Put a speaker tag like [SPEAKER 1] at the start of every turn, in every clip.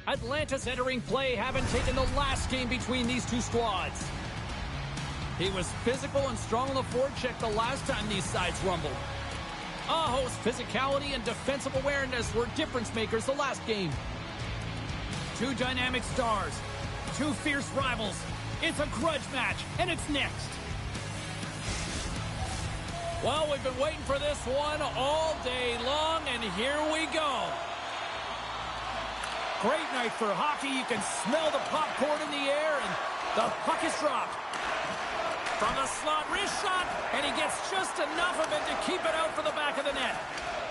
[SPEAKER 1] Atlanta's entering play, having taken the last game between these two squads. He was physical and strong on the forecheck the last time these sides rumbled. Aho's physicality and defensive awareness were difference makers the last game. Two dynamic stars, two fierce rivals. It's a grudge match, and it's next. Well, we've been waiting for this one all day long, and here we go. Great night for hockey. You can smell the popcorn in the air, and the puck is dropped. From the slot, wrist shot, and he gets just enough of it to keep it out for the back of the net.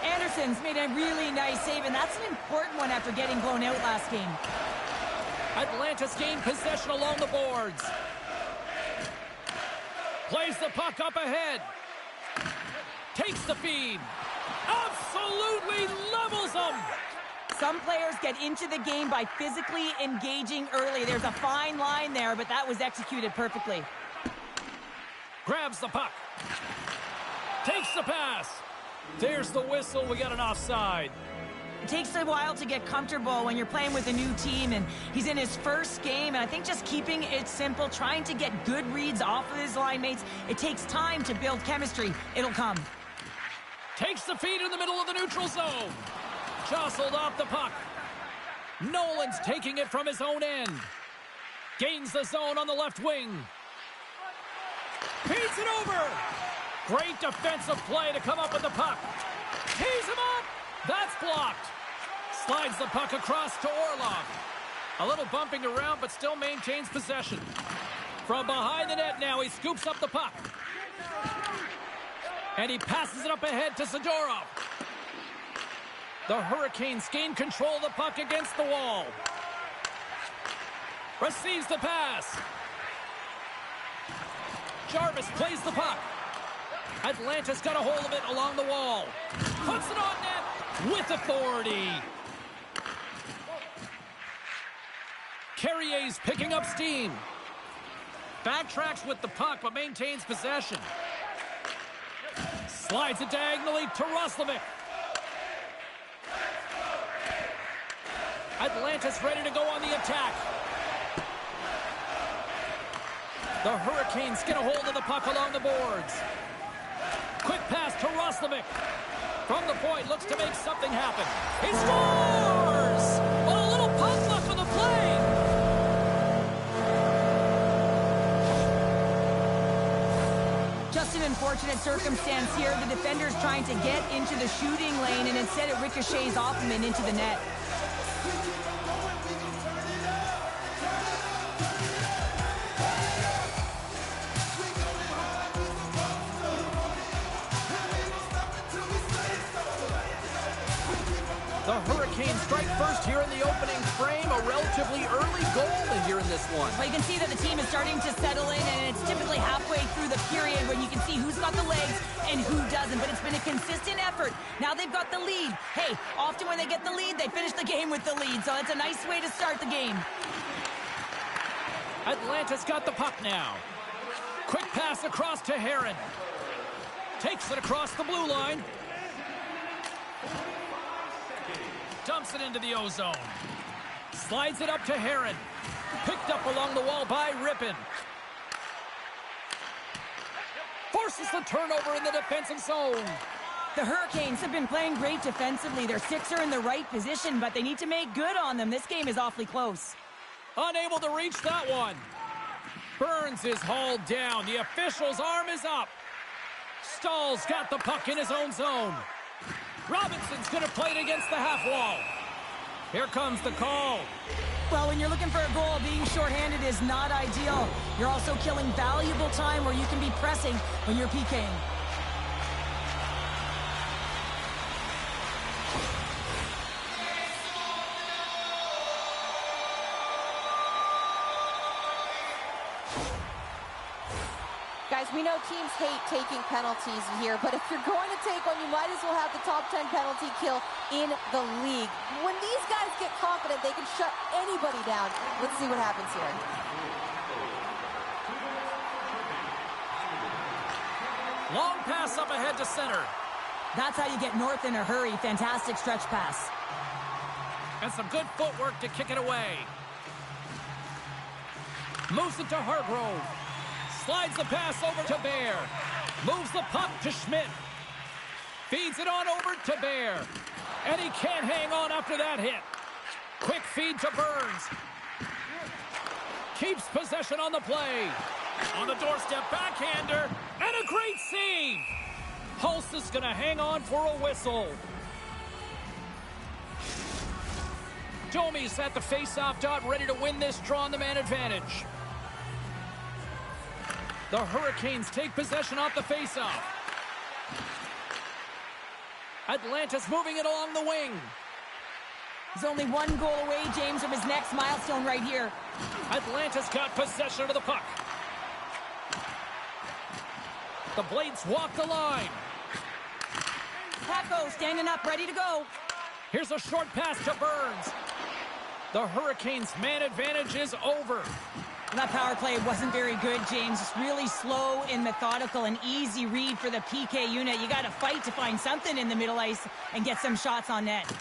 [SPEAKER 2] Anderson's made a really nice save, and that's an important one after getting blown out last game.
[SPEAKER 1] Atlanta's gained possession along the boards. Plays the puck up ahead. Takes the feed. Absolutely levels them.
[SPEAKER 2] Some players get into the game by physically engaging early. There's a fine line there, but that was executed perfectly.
[SPEAKER 1] Grabs the puck. Takes the pass. There's the whistle. We got an offside.
[SPEAKER 2] It takes a while to get comfortable when you're playing with a new team, and he's in his first game, and I think just keeping it simple, trying to get good reads off of his line mates, it takes time to build chemistry. It'll come.
[SPEAKER 1] Takes the feed in the middle of the neutral zone. Jostled off the puck. Nolan's taking it from his own end. Gains the zone on the left wing. Feeds it over. Great defensive play to come up with the puck. Tees him up. That's blocked. Slides the puck across to Orlov. A little bumping around, but still maintains possession. From behind the net now, he scoops up the puck. And he passes it up ahead to Zadorov. The Hurricanes gain control of the puck against the wall. Receives the pass. Jarvis plays the puck. Atlanta's got a hold of it along the wall. Puts it on net with authority. Carrier's picking up steam. Backtracks with the puck, but maintains possession. Slides it diagonally to Roslovic. Atlanta's ready to go on the attack. The Hurricanes get a hold of the puck along the boards. Quick pass to Roslovic. From the point, looks to make something happen. He scores! What a little puck luck for the play!
[SPEAKER 2] Just an unfortunate circumstance here. The defender's trying to get into the shooting lane, and instead it ricochets off him and into the net.
[SPEAKER 1] The Hurricanes strike first here in the opening frame. A relatively early goal here in this one.
[SPEAKER 2] Well, you can see that the team is starting to settle in, and it's typically halfway through the period when you can see who's got the legs and who doesn't. But it's been a consistent effort. Now they've got the lead. Hey, often when they get the lead, they finish the game with the lead. So it's a nice way to start the game.
[SPEAKER 1] Atlanta's got the puck now. Quick pass across to Heron. Takes it across the blue line. Dumps it into the O-zone. Slides it up to Heron. Picked up along the wall by Rippon. Forces the turnover in the defensive zone.
[SPEAKER 2] The Hurricanes have been playing great defensively. Their six are in the right position, but they need to make good on them. This game is awfully close.
[SPEAKER 1] Unable to reach that one. Burns is hauled down. The official's arm is up. Stahl's got the puck in his own zone. Robinson's going to play it against the half wall. Here comes the call.
[SPEAKER 2] Well, when you're looking for a goal, being shorthanded is not ideal. You're also killing valuable time where you can be pressing when you're PKing.
[SPEAKER 3] Guys, we know teams hate taking penalties here, but if you're going to take one, you might as well have the top 10 penalty kill in the league. When these guys get confident, they can shut anybody down. Let's see what happens here.
[SPEAKER 1] Long pass up ahead to center.
[SPEAKER 2] That's how you get north in a hurry. Fantastic stretch pass.
[SPEAKER 1] And some good footwork to kick it away. Moves it to Hargrove. Slides the pass over to Bear. Moves the puck to Schmidt. Feeds it on over to Bear. And he can't hang on after that hit. Quick feed to Burns. Keeps possession on the play. On the doorstep, backhander. And a great save. Hulse is going to hang on for a whistle. Domi's at the face-off dot, ready to win this draw on the man advantage. The Hurricanes take possession off the face-off. Atlanta's moving it along the wing.
[SPEAKER 2] He's only one goal away, James, from his next milestone right here.
[SPEAKER 1] Atlanta's got possession of the puck. The Blades walk the line.
[SPEAKER 2] Paco standing up, ready to go.
[SPEAKER 1] Here's a short pass to Burns. The Hurricanes' man advantage is over.
[SPEAKER 2] That power play wasn't very good, James. It's really slow and methodical, an easy read for the PK unit. You got to fight to find something in the middle ice and get some shots on net.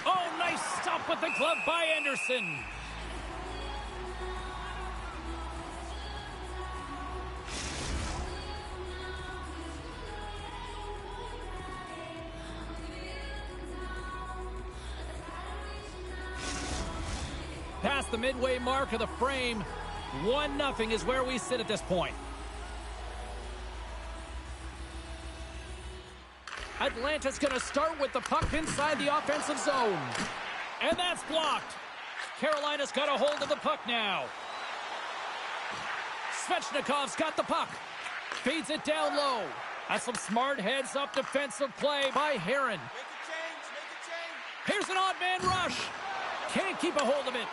[SPEAKER 1] Oh, nice stop with the glove by Anderson. Past the midway mark of the frame, 1-0 is where we sit at this point. Atlanta's going to start with the puck inside the offensive zone. And that's blocked. Carolina's got a hold of the puck now. Svechnikov's got the puck. Feeds it down low. That's some smart heads-up defensive play by Heron. Here's an odd man rush. Can't keep a hold of it.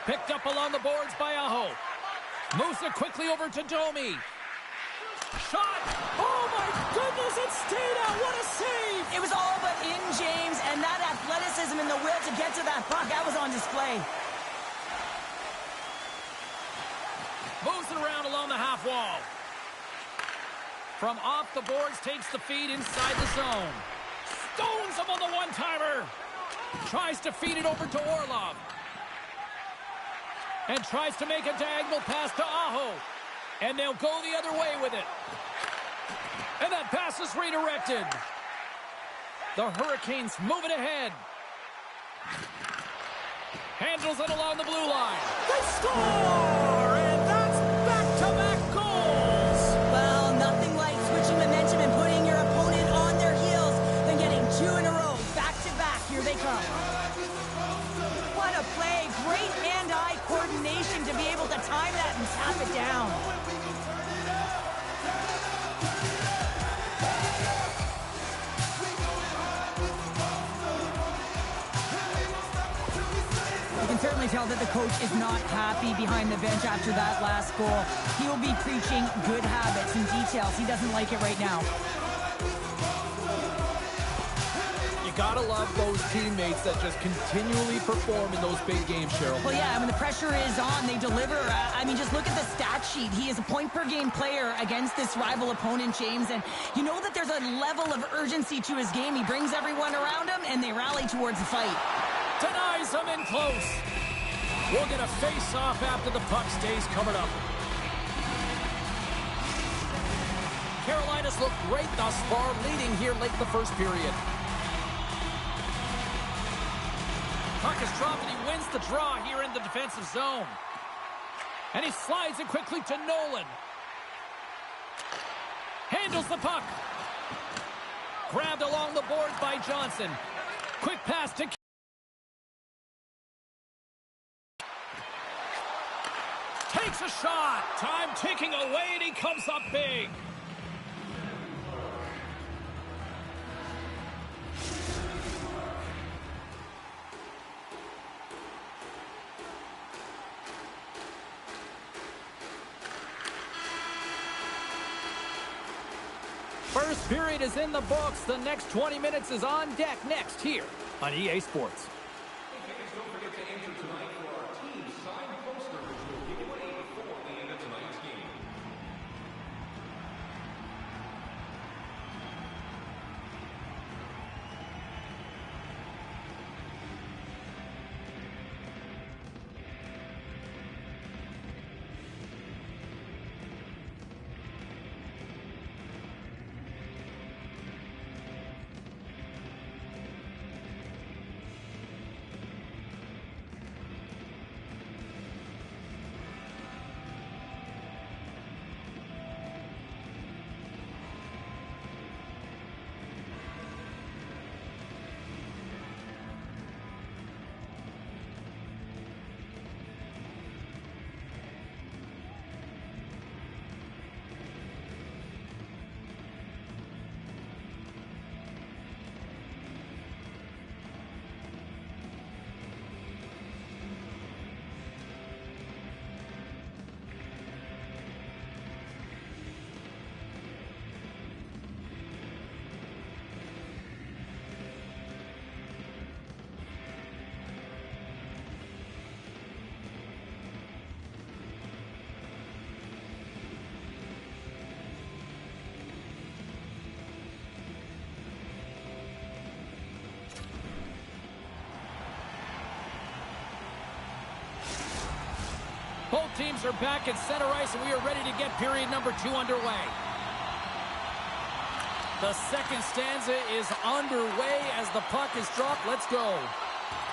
[SPEAKER 1] Picked up along the boards by Aho. Moves it quickly over to Domi. Shot! Oh my goodness, it stayed out. What a save!
[SPEAKER 2] It was all but in, James, and that athleticism and the will to get to that puck, that was on display.
[SPEAKER 1] Moves it around along the half wall. From off the boards, takes the feed inside the zone. Stones him on the one-timer. Tries to feed it over to Orlov. And tries to make a diagonal pass to Aho. And they'll go the other way with it. And that pass is redirected. The Hurricanes move it ahead. Handles it along the blue line. They score! And that's back-to-back goals!
[SPEAKER 2] Well, nothing like switching momentum and putting your opponent on their heels than getting two in a row. Back-to-back, here they come. What a play. Great hand-eye coordination to be able to time that and tap it down. You can certainly tell that the coach is not happy behind the bench after that last goal. He will be preaching good habits and details. He doesn't like it right now.
[SPEAKER 1] Gotta love those teammates that just continually perform in those big games, Cheryl.
[SPEAKER 2] Well, yeah, when the pressure is on, they deliver. I mean, just look at the stat sheet. He is a point-per-game player against this rival opponent, James, and you know that there's a level of urgency to his game. He brings everyone around him, and they rally towards the fight.
[SPEAKER 1] Denies him in close. We'll get a face-off after the puck stays covered up. Carolina's looked great thus far, leading here late in the first period. Puck is dropped and he wins the draw here in the defensive zone. And he slides it quickly to Nolan. Handles the puck. Grabbed along the boards by Johnson. Quick pass to... Takes a shot. Time ticking away and he comes up big. First period is in the books. The next 20 minutes is on deck next here on EA Sports.
[SPEAKER 4] Don't forget to enter tonight for our team signed poster, which will give away before the end of tonight's game.
[SPEAKER 1] Both teams are back at center ice, and we are ready to get period number 2 underway. The second stanza is underway as the puck is dropped. Let's go.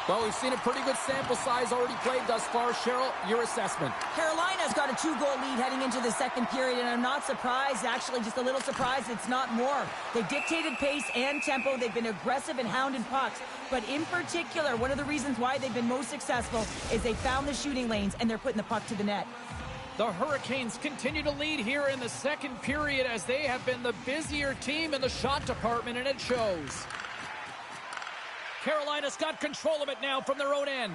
[SPEAKER 1] Well, we've seen a pretty good sample size already played thus far. Cheryl, your assessment.
[SPEAKER 2] Carolina's got a 2-goal lead heading into the second period, and I'm not surprised, actually just a little surprised it's not more. They've dictated pace and tempo. They've been aggressive and hounded pucks. But in particular, one of the reasons why they've been most successful is they found the shooting lanes, and they're putting the puck to the net.
[SPEAKER 1] The Hurricanes continue to lead here in the second period as they have been the busier team in the shot department, and it shows. Carolina's got control of it now from their own end.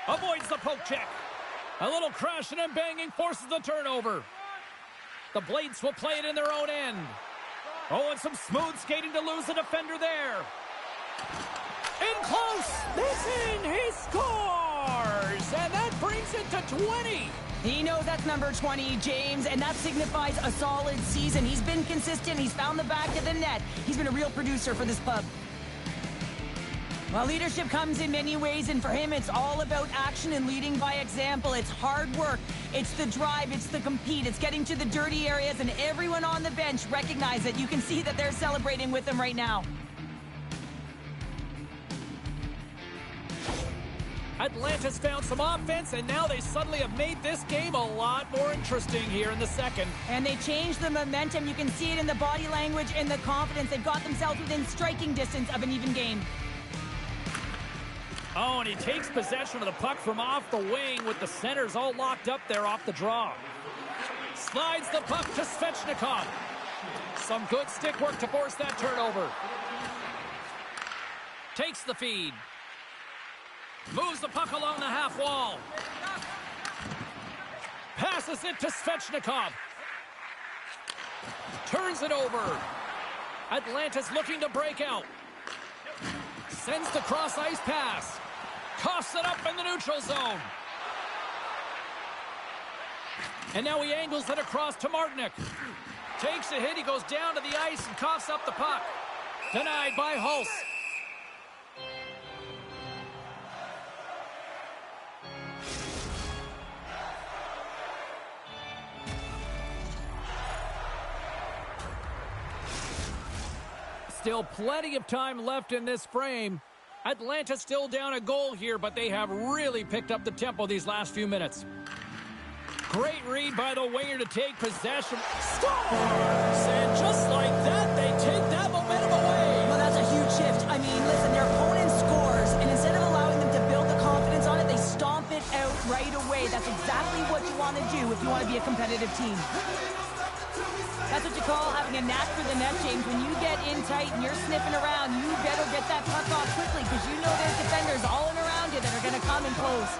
[SPEAKER 1] Avoids the poke check. A little crashing and banging forces the turnover. The Blades will play it in their own end. Oh, and some smooth skating to lose the defender there. In close. This in. He scores. And that brings it to 20.
[SPEAKER 2] He knows that's number 20, James, and that signifies a solid season. He's been consistent. He's found the back of the net. He's been a real producer for this club. Well, leadership comes in many ways, and for him, it's all about action and leading by example. It's hard work. It's the drive. It's the compete. It's getting to the dirty areas, and everyone on the bench recognize it. You can see that they're celebrating with him right now.
[SPEAKER 1] Atlanta's found some offense, and now they suddenly have made this game a lot more interesting here in the second.
[SPEAKER 2] And they changed the momentum. You can see it in the body language and the confidence. They've got themselves within striking distance of an even game.
[SPEAKER 1] Oh, and he takes possession of the puck from off the wing with the centers all locked up there off the draw. Slides the puck to Svechnikov. Some good stick work to force that turnover. Takes the feed. Moves the puck along the half wall. Passes it to Svechnikov. Turns it over. Atlanta's looking to break out. Sends the cross-ice pass. Coughs it up in the neutral zone. And now he angles it across to Martinic. Takes a hit. He goes down to the ice and coughs up the puck. Denied by Hulse. Still plenty of time left in this frame. Atlanta still down a goal here, but they have really picked up the tempo these last few minutes. Great read by the winger to take possession. Scores! And just like that, they take that momentum away.
[SPEAKER 2] Well, that's a huge shift. I mean, listen, their opponent scores, and instead of allowing them to build the confidence on it, they stomp it out right away. That's exactly what you want to do if you want to be a competitive team. That's what you call having a knack for the net, James. When you get in tight and you're sniffing around, you better get that puck off quickly because you know there's defenders all in around you that are going to come and close.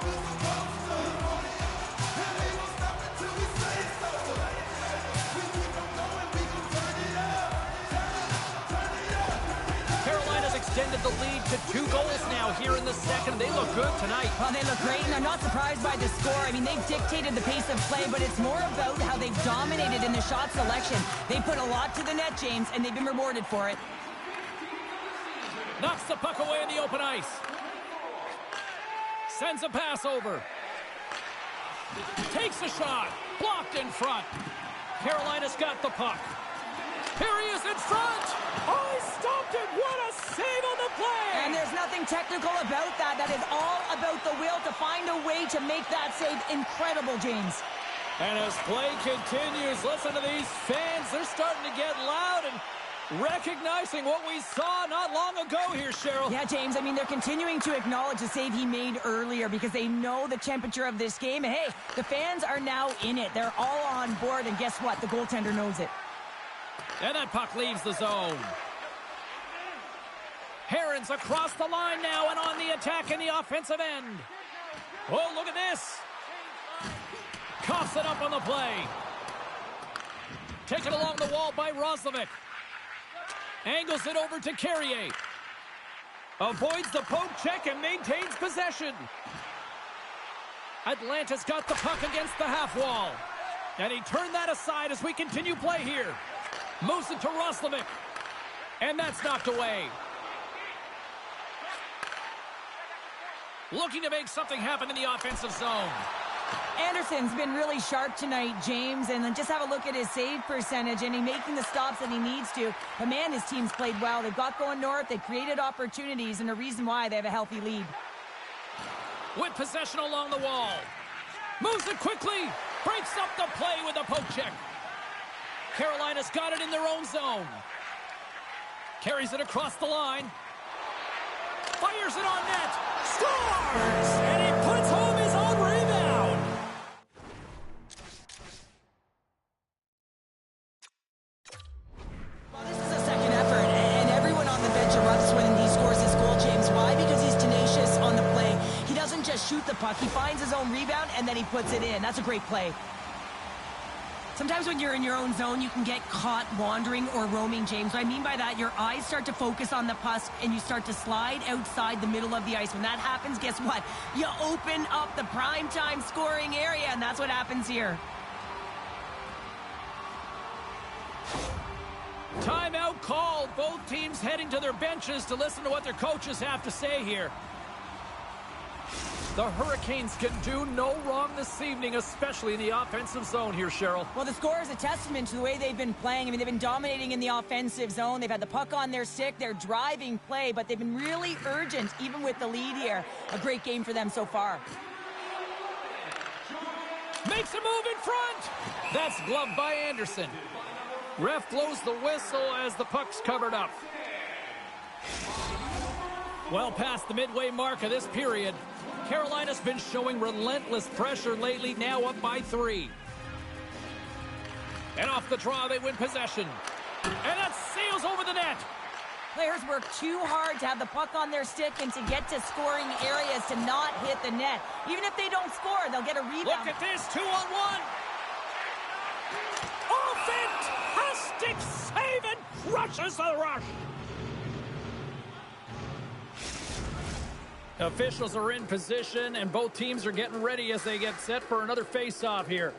[SPEAKER 1] Extended the lead to 2 goals now here in the second. They look good tonight.
[SPEAKER 2] Well, they look great, and I'm not surprised by the score. I mean, they've dictated the pace of play, but it's more about how they've dominated in the shot selection. They put a lot to the net, James, and they've been rewarded for it.
[SPEAKER 1] Knocks the puck away in the open ice. Sends a pass over. Takes a shot. Blocked in front. Carolina's got the puck. Here he is in front. Oh, he stopped it. What a save on the play.
[SPEAKER 2] And there's nothing technical about that. That is all about the will to find a way to make that save incredible, James.
[SPEAKER 1] And as play continues, listen to these fans. They're starting to get loud and recognizing what we saw not long ago here, Cheryl.
[SPEAKER 2] Yeah, James, I mean, they're continuing to acknowledge the save he made earlier because they know the temperature of this game. And hey, the fans are now in it. They're all on board, and guess what? The goaltender knows it.
[SPEAKER 1] And that puck leaves the zone. Herons across the line now and on the attack in the offensive end. Oh, look at this. Coughs it up on the play. Taken along the wall by Roslovic. Angles it over to Carrier. Avoids the poke check and maintains possession. Atlanta's got the puck against the half wall. And he turned that aside as we continue play here. Moves it to Roslovic. And that's knocked away. Looking to make something happen in the offensive zone.
[SPEAKER 2] Anderson's been really sharp tonight, James, and then just have a look at his save percentage, and he's making the stops that he needs to. But man, his team's played well. They've got going north, they've created opportunities, and a reason why they have a healthy lead.
[SPEAKER 1] With possession along the wall. Moves it quickly. Breaks up the play with a poke check. Carolina's got it in their own zone. Carries it across the line. Fires it on net. Scores! And he puts home his own rebound.
[SPEAKER 2] Well, this is a second effort, and everyone on the bench erupts when he scores this goal, James. Why? Because he's tenacious on the play. He doesn't just shoot the puck. He finds his own rebound, and then he puts it in. That's a great play. Sometimes when you're in your own zone, you can get caught wandering or roaming, James. What I mean by that, your eyes start to focus on the puck and you start to slide outside the middle of the ice. When that happens, guess what? You open up the primetime scoring area, and that's what happens here.
[SPEAKER 1] Timeout called. Both teams heading to their benches to listen to what their coaches have to say here. The Hurricanes can do no wrong this evening, especially in the offensive zone here, Cheryl.
[SPEAKER 2] Well, the score is a testament to the way they've been playing. I mean, they've been dominating in the offensive zone. They've had the puck on their stick. They're driving play, but they've been really urgent, even with the lead here. A great game for them so far.
[SPEAKER 1] Makes a move in front. That's gloved by Anderson. Ref blows the whistle as the puck's covered up. Well past the midway mark of this period. Carolina's been showing relentless pressure lately, now up by 3. And off the draw, they win possession. And that sails over the net.
[SPEAKER 2] Players work too hard to have the puck on their stick and to get to scoring areas to not hit the net. Even if they don't score, they'll get a rebound.
[SPEAKER 1] Look at this, 2-on-1. Oh, fantastic save, and crushes the rush. Officials are in position, and both teams are getting ready as they get set for another face-off here.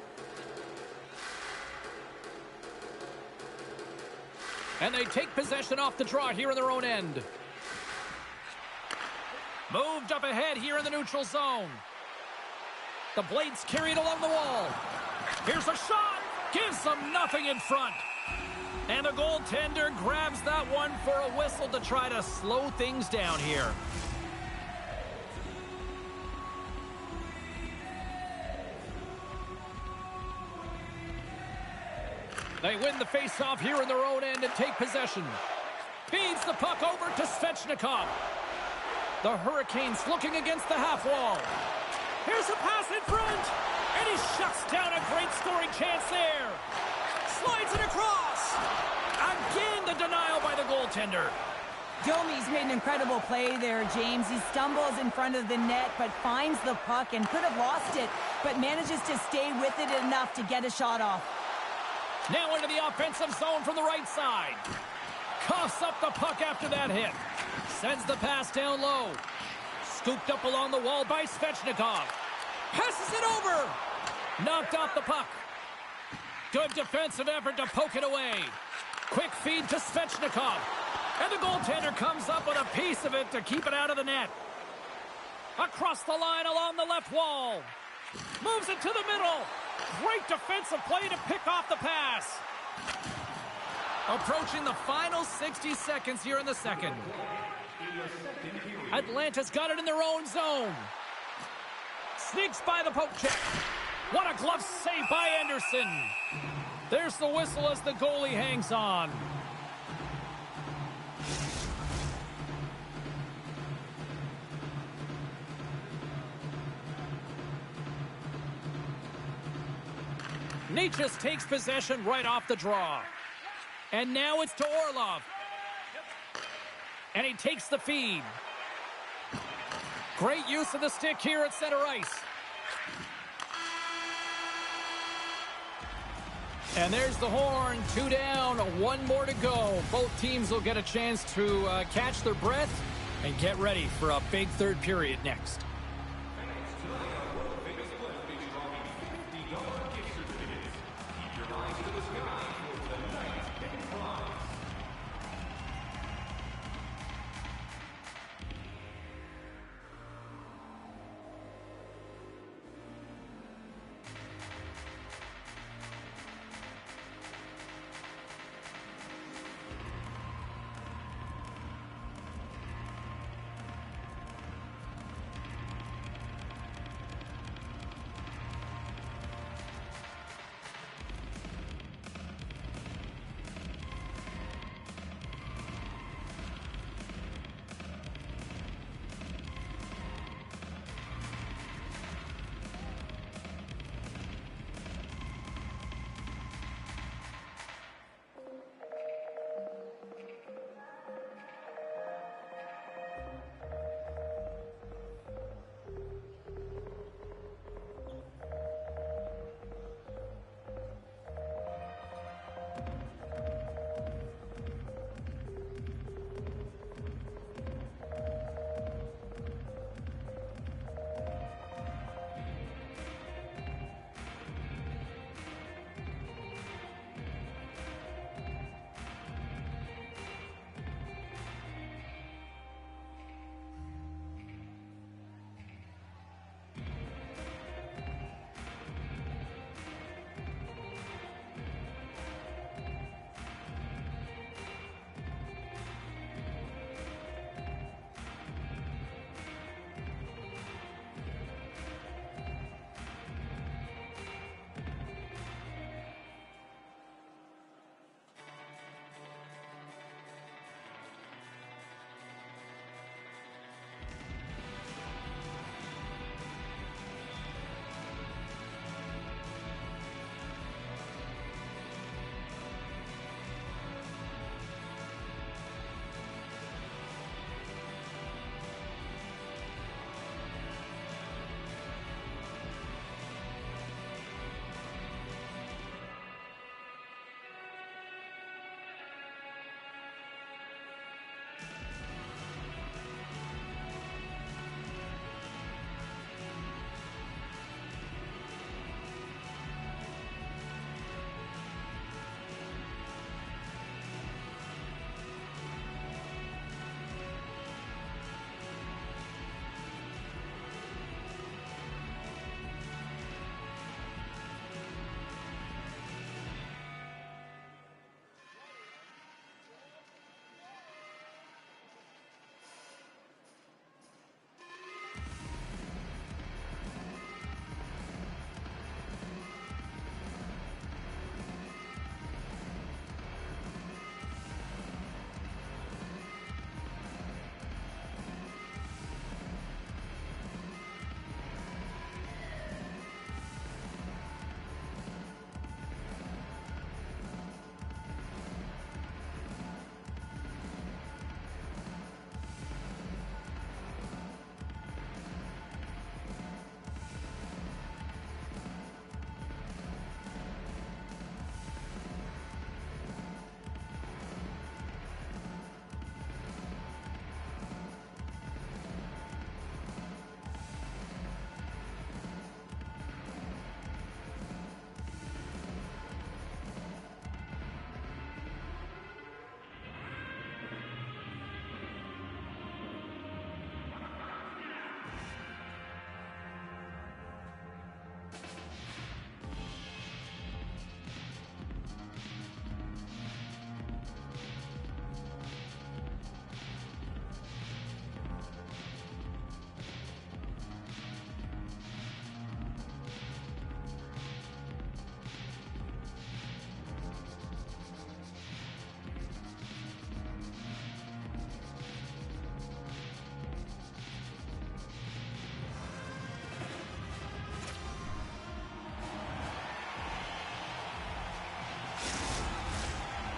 [SPEAKER 1] And they take possession off the draw here in their own end. Moved up ahead here in the neutral zone. The Blades carry it along the wall. Here's a shot. Gives them nothing in front. And the goaltender grabs that one for a whistle to try to slow things down here. They win the face-off here in their own end and take possession. Feeds the puck over to Svechnikov. The Hurricanes looking against the half wall. Here's a pass in front. And he shuts down a great scoring chance there. Slides it across. Again, the denial by the goaltender.
[SPEAKER 2] Domi's made an incredible play there, James. He stumbles in front of the net, but finds the puck and could have lost it, but manages to stay with it enough to get a shot off.
[SPEAKER 1] Now into the offensive zone from the right side. Coughs up the puck after that hit. Sends the pass down low. Scooped up along the wall by Svechnikov. Passes it over. Knocked off the puck. Good defensive effort to poke it away. Quick feed to Svechnikov. And the goaltender comes up with a piece of it to keep it out of the net. Across the line along the left wall. Moves it to the middle. Great defensive play to pick off the pass. Approaching the final 60 seconds here in the second. Atlanta's got it in their own zone. Sneaks by the poke check. What a glove save by Anderson. There's the whistle as the goalie hangs on. Necas takes possession right off the draw. And now it's to Orlov. And he takes the feed. Great use of the stick here at center ice. And there's the horn. 2 down, 1 more to go. Both teams will get a chance to catch their breath and get ready for a big third period next.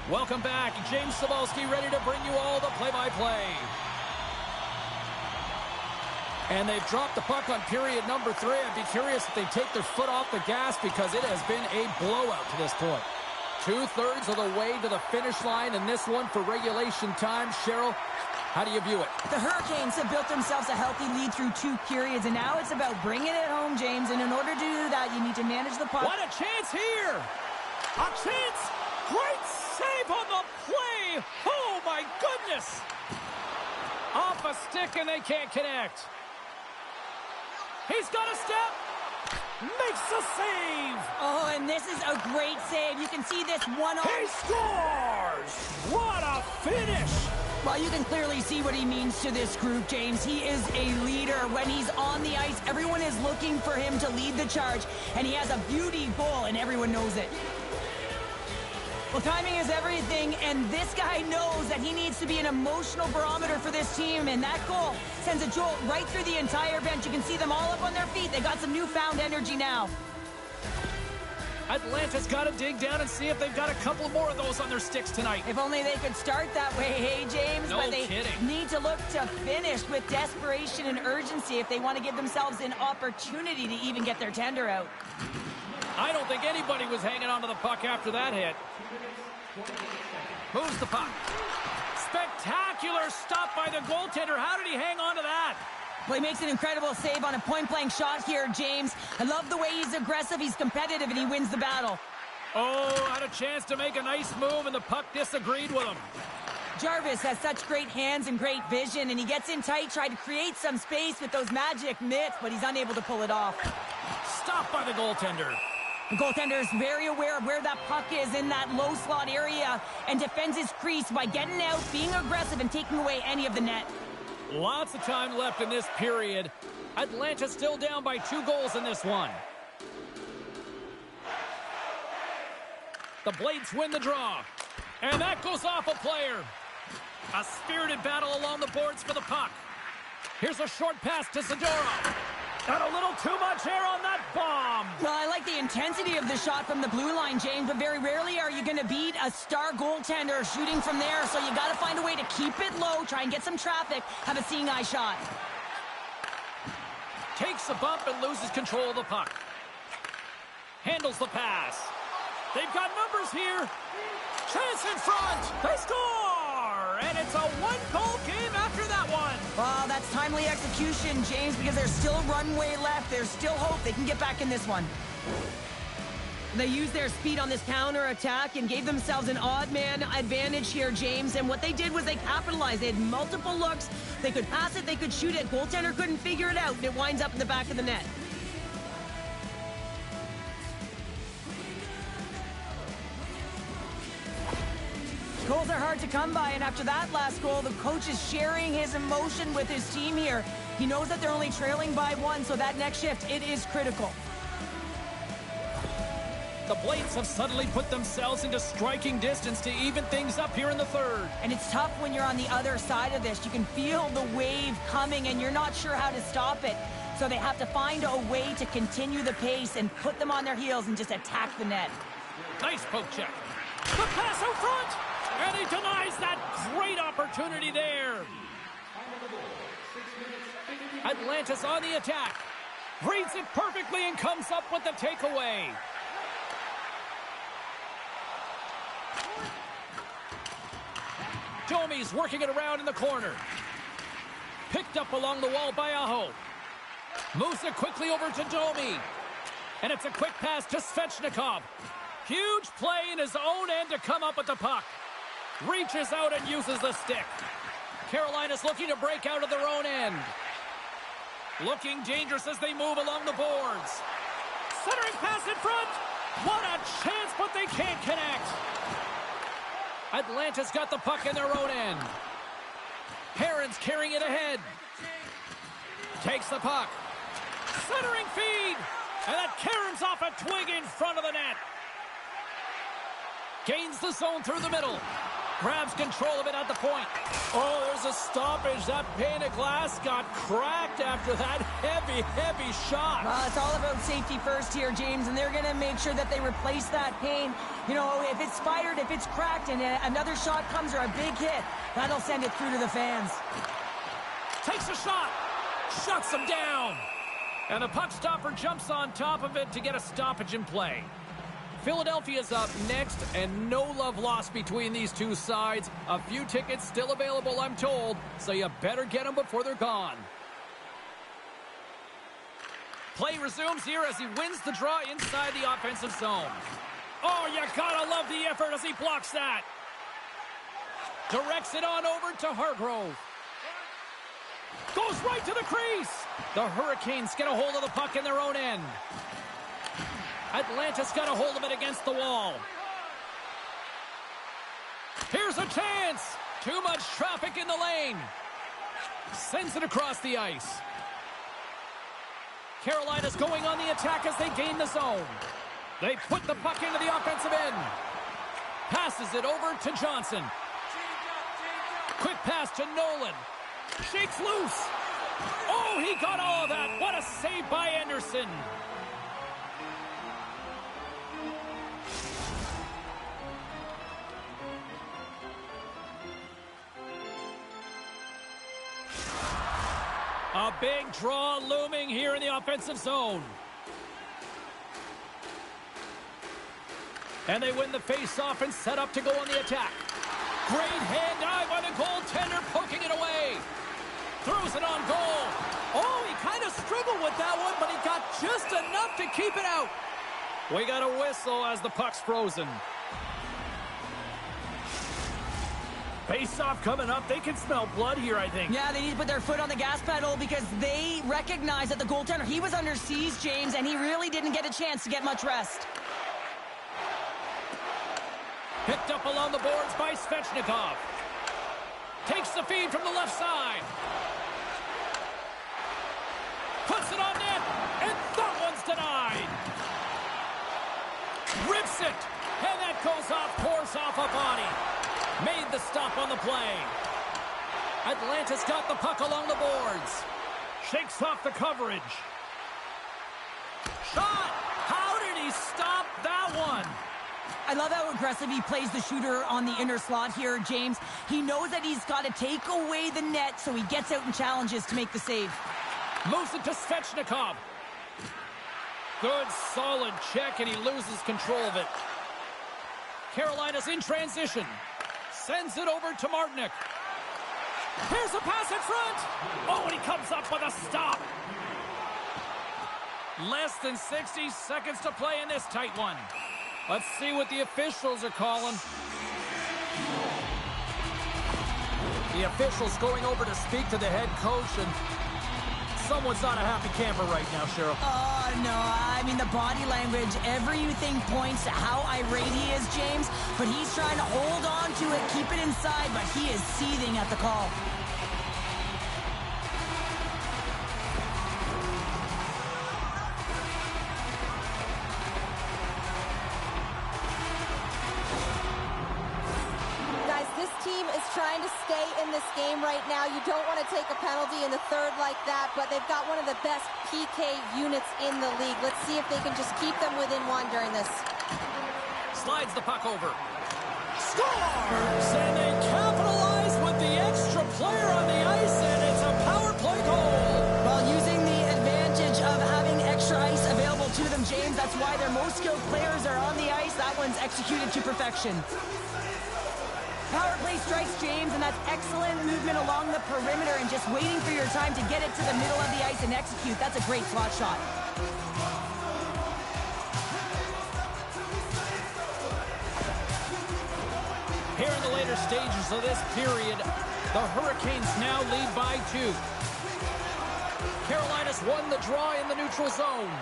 [SPEAKER 1] Welcome back. James Cybulski ready to bring you all the play-by-play. And they've dropped the puck on period number 3. I'd be curious if they take their foot off the gas because it has been a blowout to this point. 2/3 of the way to the finish line in this one for regulation time. Cheryl, how do you view it?
[SPEAKER 2] The Hurricanes have built themselves a healthy lead through 2 periods, and now it's about bringing it home, James. And in order to do that, you need to manage the puck.
[SPEAKER 1] What a chance here! A chance! Great save on the play! Oh, my goodness! Off a stick, and they can't connect. He's got a step. Makes the save.
[SPEAKER 2] Oh, and this is a great save. You can see this one-on.
[SPEAKER 1] He scores! What a finish!
[SPEAKER 2] Well, you can clearly see what he means to this group, James. He is a leader. When he's on the ice, everyone is looking for him to lead the charge, and he has a beauty goal, and everyone knows it. Well, timing is everything, and this guy knows that he needs to be an emotional barometer for this team, and that goal sends a jolt right through the entire bench. You can see them all up on their feet. They got some newfound energy now.
[SPEAKER 1] Atlanta's got to dig down and see if they've got a couple more of those on their sticks tonight.
[SPEAKER 2] If only they could start that way, hey, James.
[SPEAKER 1] No
[SPEAKER 2] but they
[SPEAKER 1] kidding.
[SPEAKER 2] need to look to finish with desperation and urgency if they want to give themselves an opportunity to even get their tender out.
[SPEAKER 1] I don't think anybody was hanging onto the puck after that hit. Moves the puck. Spectacular stop by the goaltender. How did he hang on to that?
[SPEAKER 2] Well, he makes an incredible save on a point-blank shot here, James. I love the way he's aggressive, he's competitive, and he wins the battle.
[SPEAKER 1] Oh, had a chance to make a nice move, and the puck disagreed with him.
[SPEAKER 2] Jarvis has such great hands and great vision, and he gets in tight, tried to create some space with those magic mitts, but he's unable to pull it off.
[SPEAKER 1] Stopped by the goaltender.
[SPEAKER 2] The goaltender is very aware of where that puck is in that low slot area and defends his crease by getting out, being aggressive, and taking away any of the net.
[SPEAKER 1] Lots of time left in this period. Atlanta still down by 2 goals in this one. The Blades win the draw. And that goes off a player. A spirited battle along the boards for the puck. Here's a short pass to Zadorov. Got a little too much air on that bomb.
[SPEAKER 2] Well, I like the intensity of the shot from the blue line, James, but very rarely are you going to beat a star goaltender shooting from there, so you got to find a way to keep it low, try and get some traffic, have a seeing eye shot.
[SPEAKER 1] Takes a bump and loses control of the puck. Handles the pass. They've got numbers here. Chance in front. They score! And it's a 1-goal game after that one.
[SPEAKER 2] Well, that's timely execution, James, because there's still runway left. There's still hope they can get back in this one. They used their speed on this counter-attack and gave themselves an odd man advantage here, James. And what they did was they capitalized. They had multiple looks. They could pass it, they could shoot it. Goaltender couldn't figure it out, and it winds up in the back of the net. Goals are hard to come by, and after that last goal, the coach is sharing his emotion with his team here. He knows that they're only trailing by 1, so that next shift, it is critical.
[SPEAKER 1] The Blades have suddenly put themselves into striking distance to even things up here in the third.
[SPEAKER 2] And it's tough when you're on the other side of this. You can feel the wave coming, and you're not sure how to stop it. So they have to find a way to continue the pace and put them on their heels and just attack the net.
[SPEAKER 1] Nice poke check. The pass out front! And he denies that great opportunity there. Atlanta's on the attack. Reads it perfectly and comes up with the takeaway. Domi's working it around in the corner. Picked up along the wall by Aho. Moves it quickly over to Domi. And it's a quick pass to Svechnikov. Huge play in his own end to come up with the puck. Reaches out and uses the stick. Carolina's looking to break out of their own end. Looking dangerous as they move along the boards. Centering pass in front. What a chance, but they can't connect. Atlanta's got the puck in their own end. Herron's carrying it ahead. Takes the puck. Centering feed. And that caroms off a twig in front of the net. Gains the zone through the middle. Grabs control of it at the point. Oh, there's a stoppage. That pane of glass got cracked after that heavy, heavy shot.
[SPEAKER 2] It's all about safety first here, James, and they're going to make sure that they replace that pane. You know, if it's fired, if it's cracked, and another shot comes or a big hit, that'll send it through to the fans.
[SPEAKER 1] Takes a shot. Shuts him down. And the puck stopper jumps on top of it to get a stoppage in play. Philadelphia's up next, and no love lost between these two sides. A few tickets still available, I'm told, so you better get them before they're gone. Play resumes here as he wins the draw inside the offensive zone. Oh, you gotta love the effort as he blocks that. Directs it on over to Hargrove. Goes right to the crease. The Hurricanes get a hold of the puck in their own end. Atlanta's got a hold of it against the wall. Here's a chance. Too much traffic in the lane. Sends it across the ice. Carolina's going on the attack as they gain the zone. They put the puck into the offensive end. Passes it over to Johnson. Quick pass to Nolan. Shakes loose. Oh, he got all of that. What a save by Anderson. A big draw looming here in the offensive zone. And they win the face-off and set up to go on the attack. Great hand dive by the goaltender, poking it away. Throws it on goal. Oh, he kind of struggled with that one, but he got just enough to keep it out. We got a whistle as the puck's frozen. Face-off coming up. They can smell blood here, I think.
[SPEAKER 2] Yeah, they need to put their foot on the gas pedal because they recognize that the goaltender, he was under siege, James, and he really didn't get a chance to get much rest.
[SPEAKER 1] Picked up along the boards by Svechnikov. Takes the feed from the left side. Puts it on net, and that one's denied. Rips it, and that goes off, pours off a body. Made the stop on the play. Atlanta's got the puck along the boards. Shakes off the coverage. Shot! How did he stop that one?
[SPEAKER 2] I love how aggressive he plays the shooter on the inner slot here, James. He knows that he's got to take away the net, so he gets out and challenges to make the save.
[SPEAKER 1] Moves it to Svechnikov. Good, solid check, and he loses control of it. Carolina's in transition. Sends it over to Martinic. Here's a pass in front. Oh, and he comes up with a stop. Less than 60 seconds to play in this tight one. Let's see what the officials are calling. The officials going over to speak to the head coach, and someone's not a happy camper right now, Cheryl.
[SPEAKER 2] Oh, no. I mean, the body language, everything points to how irate he is, James. But he's trying to hold on to it, keep it inside, but he is seething at the call.
[SPEAKER 3] Trying to stay in this game right now. You don't want to take a penalty in the third like that, but they've got one of the best PK units in the league. Let's see if they can just keep them within one during this.
[SPEAKER 1] Slides the puck over. Scores! And they capitalize with the extra player on the ice, and it's a power play goal.
[SPEAKER 2] While using the advantage of having extra ice available to them, James, that's why their most skilled players are on the ice. That one's executed to perfection. Power play strikes, James, and that's excellent movement along the perimeter and just waiting for your time to get it to the middle of the ice and execute. That's a great slot shot.
[SPEAKER 1] Here in the later stages of this period, the Hurricanes now lead by 2. Carolina's won the draw in the neutral zone.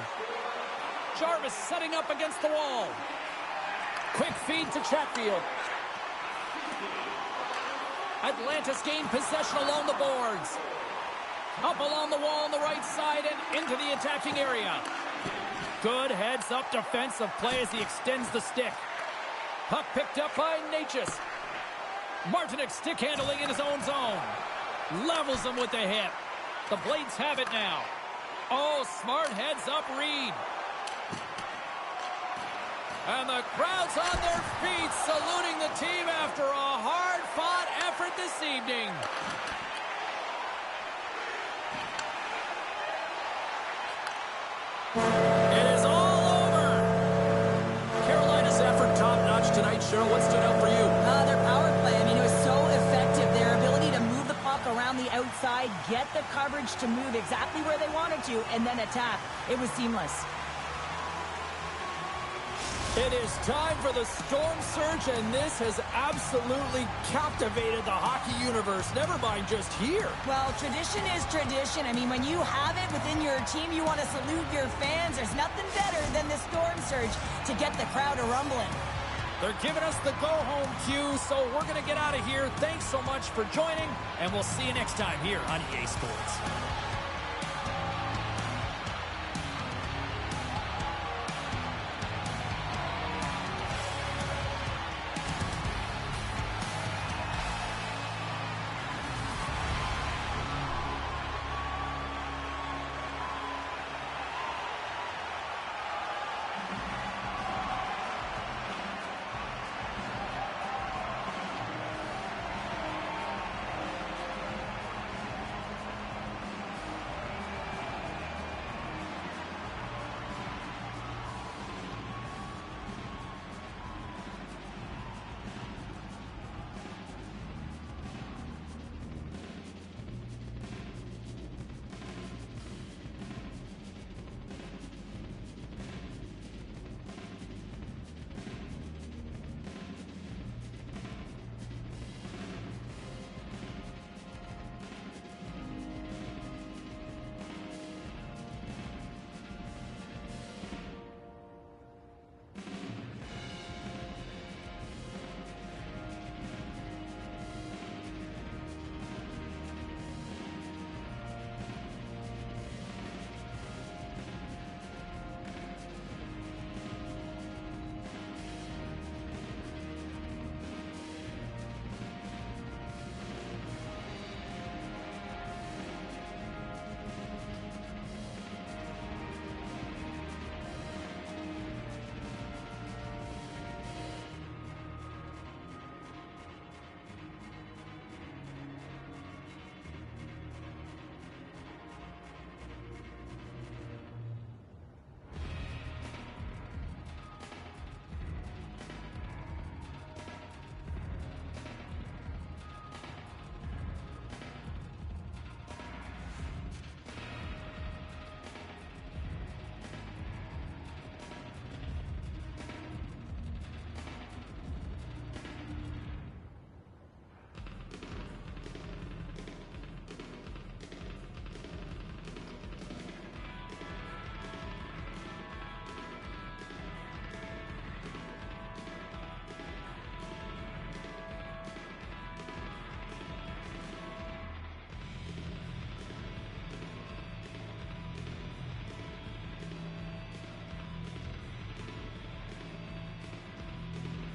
[SPEAKER 1] Jarvis setting up against the wall. Quick feed to Chatfield. Atlanta's gained possession along the boards. Up along the wall on the right side and into the attacking area. Good heads-up defensive play as he extends the stick. Puck picked up by Necas. Martinic stick handling in his own zone. Levels him with the hip. The Blades have it now. Oh, smart heads up Reed. And the crowd's on their feet, saluting the team after a hard-fought effort this evening. It is all over. Carolina's effort top-notch tonight. Cheryl, what stood out for you?
[SPEAKER 2] Their power play. I mean, it was so effective. Their ability to move the puck around the outside, get the coverage to move exactly where they wanted to, and then attack. It was seamless.
[SPEAKER 1] It is time for the Storm Surge, and this has absolutely captivated the hockey universe, never mind just here.
[SPEAKER 2] Well, tradition is tradition. I mean, when you have it within your team, you want to salute your fans. There's nothing better than the Storm Surge to get the crowd a-rumbling.
[SPEAKER 1] They're giving us the go-home cue, so we're going to get out of here. Thanks so much for joining, and we'll see you next time here on EA Sports.